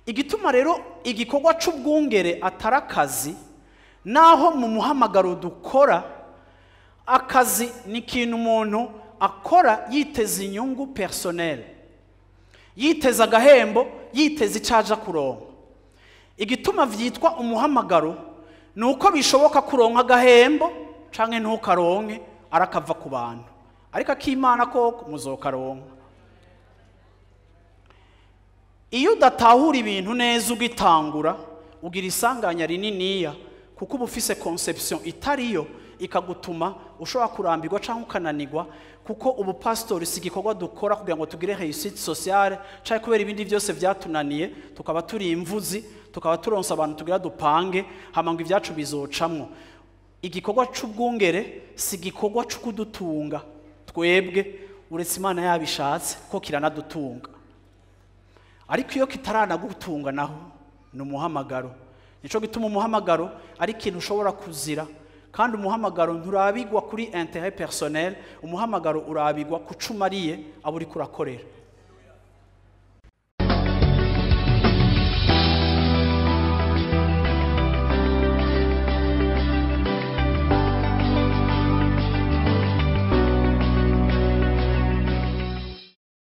igituma rero igikorwa c'ubwungere atari akazi, naho mu muhamagaro dukora akazi ni ikintu umuntu akora yiteza inyungu personnel, yiteza agahembo, yiteza icaja kuronka. Igituma vyitwa umuhamagaro nuko bishoboka kuronka agahembo canke ntukaronke arakava ku bantu, ariko akimana koko muzokaronka. Iyo udatahura ibintu neza ugitangura ugira isanganya rininiya, kuko uba ufise conception itariyo ikagutuma ushobora kurambirwa canke ukananirwa, kuko ubu pastor si igikorwa dukora kugira ngo tugire réussite sociale canke kubera ibindi byose vyatunaniye tukaba turi imvuzi, tukaba turonsa abantu tugira dupange hama ngo ivyacu bizocamwo. Igikorwa c'ubwungere si igikorwa cyo kudutunga twebwe, uretse Imana yabishatse ko kiranadutunga, ariko iyo kitaranagutunga naho ni umuhamagaro. Nico gituma umuhamagaro ari ikintu ushobora kuzira, kandi umuhamagaro nturabigwa kuri intérêt personnel, umuhamagaro urabigwa kucumariye abo uri kurakorera.